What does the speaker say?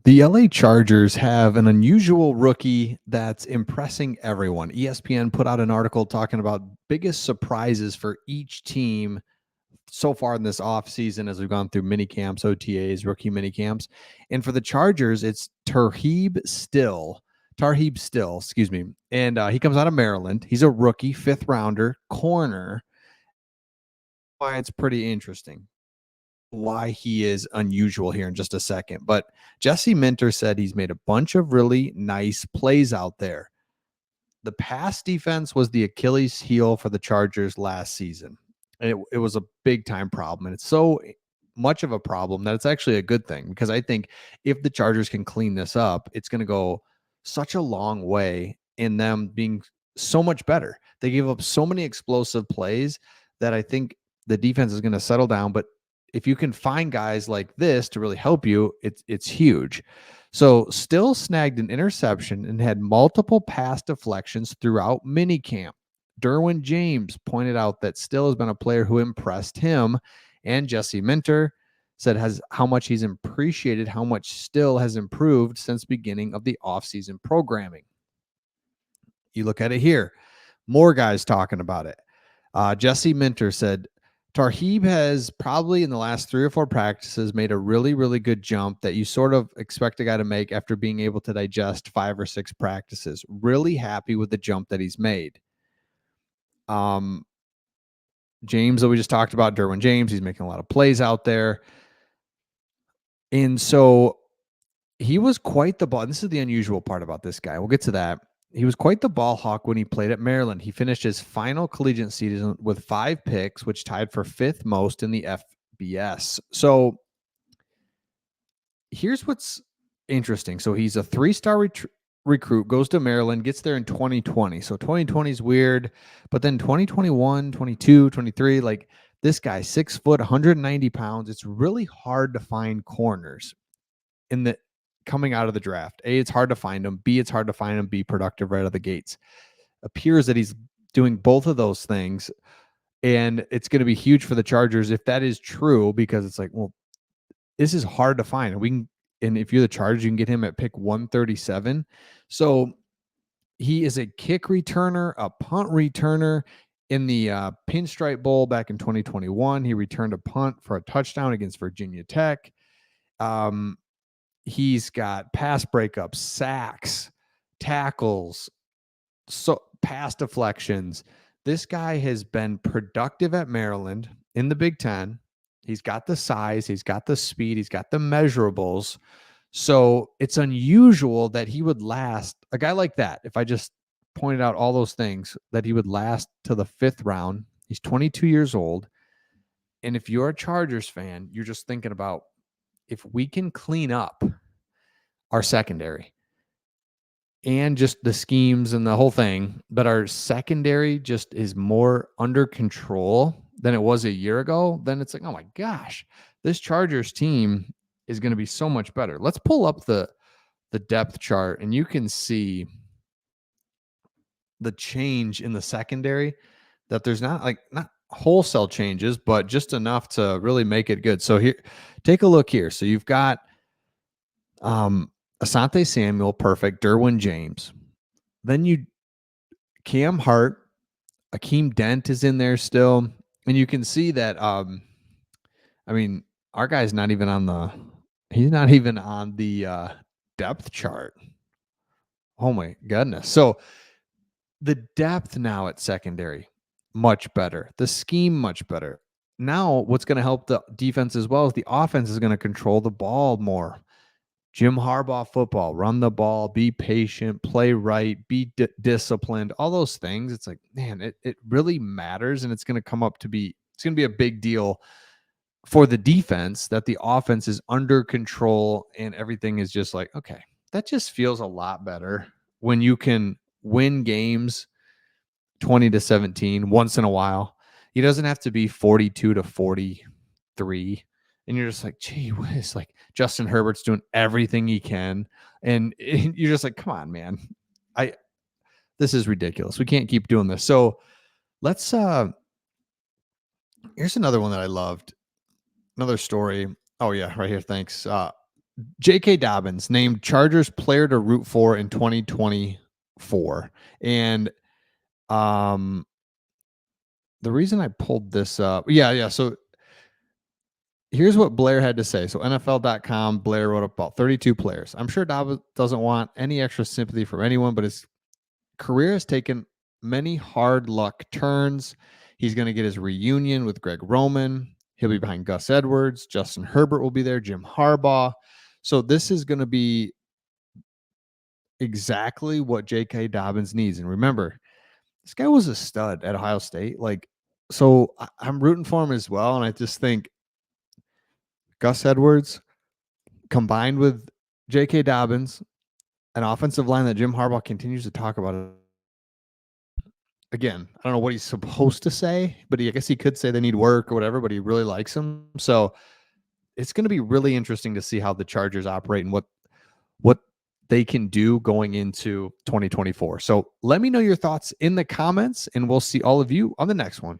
The LA Chargers have an unusual rookie that's impressing everyone. ESPN put out an article talking about biggest surprises for each team so far in this offseason as we've gone through mini camps, OTAs, rookie mini camps. And for the Chargers, it's Tarheeb Still, excuse me. And he comes out of Maryland. He's a rookie, fifth rounder, corner. Why it's pretty interesting. Why he is unusual here in just a second. But Jesse Minter said he's made a bunch of really nice plays out there. The pass defense was the Achilles heel for the Chargers last season. And it was a big time problem. And it's so much of a problem that it's actually a good thing, because I think if the Chargers can clean this up, it's going to go such a long way in them being so much better. They gave up so many explosive plays that I think the defense is going to settle down. But if you can find guys like this to really help you, it's huge. So Still snagged an interception and had multiple pass deflections throughout minicamp. Derwin James pointed out that Still has been a player who impressed him, and Jesse Minter said how much he's appreciated how much Still has improved since beginning of the offseason programming. You look at it here, more guys talking about it. Jesse Minter said, Tarheeb has probably in the last 3 or 4 practices made a really, really good jump that you sort of expect a guy to make after being able to digest 5 or 6 practices. Really happy with the jump that he's made. James, that we just talked about, Derwin James, he's making a lot of plays out there. And so he was quite the ball. This is the unusual part about this guy. We'll get to that. He was quite the ball hawk when he played at Maryland. He finished his final collegiate season with 5 picks, which tied for 5th most in the FBS. So here's what's interesting. So he's a 3-star recruit, goes to Maryland, gets there in 2020. So 2020 is weird, but then 2021, 22, 23, like this guy, 6 foot, 190 pounds. It's really hard to find corners in the coming out of the draft. A, it's hard to find them. B, it's hard to find them be productive right out of the gates. Appears that he's doing both of those things, and it's going to be huge for the Chargers if that is true, because it's like, well, this is hard to find. And if you're the Chargers, you can get him at pick 137. So he is a kick returner, a punt returner. In the Pinstripe Bowl back in 2021, he returned a punt for a touchdown against Virginia Tech. He's got pass breakups, sacks, tackles, so pass deflections. This guy has been productive at Maryland in the Big Ten. He's got the size, he's got the speed, he's got the measurables. So it's unusual that he would last, a guy like that, if I just pointed out all those things, that he would last to the 5th round. He's 22 years old. And if you're a Chargers fan, you're just thinking about, if we can clean up our secondary and just the schemes and the whole thing, but our secondary just is more under control than it was a year ago, then it's like, oh my gosh, this Chargers team is going to be so much better. Let's pull up the depth chart, and you can see the change in the secondary, that there's not wholesale changes, but just enough to really make it good. So here, take a look here. So you've got Asante Samuel, perfect. Derwin James. Then Cam Hart, Akeem Dent is in there still. And you can see that, our guy's not even on the depth chart. Oh my goodness. So the depth now at secondary, much better. The scheme, much better. Now what's going to help the defense as well is the offense is going to control the ball more. Jim Harbaugh football, run the ball, be patient, play right, be disciplined, all those things. It's like, man, it really matters. And it's going to be a big deal for the defense that the offense is under control and everything is just like, okay, that just feels a lot better when you can win games 20-17 once in a while. He doesn't have to be 42-43. And you're just like, gee whiz, like Justin Herbert's doing everything he can. And you're just like, come on, man. This is ridiculous. We can't keep doing this. So let's here's another one that I loved. Another story. Oh yeah, right here. Thanks. J.K. Dobbins named Chargers player to root for in 2024. And the reason I pulled this up, yeah. So here's what Blair had to say. So NFL.com, Blair wrote about 32 players. I'm sure Dobbins doesn't want any extra sympathy from anyone, but his career has taken many hard luck turns. He's going to get his reunion with Greg Roman. He'll be behind Gus Edwards. Justin Herbert will be there. Jim Harbaugh. So this is going to be exactly what J.K. Dobbins needs. And remember, this guy was a stud at Ohio State. So I'm rooting for him as well. And I just think Gus Edwards combined with J.K. Dobbins, an offensive line that Jim Harbaugh continues to talk about. Again, I don't know what he's supposed to say, but I guess he could say they need work or whatever, but he really likes him. So it's going to be really interesting to see how the Chargers operate and what they can do going into 2024. So let me know your thoughts in the comments, and we'll see all of you on the next one.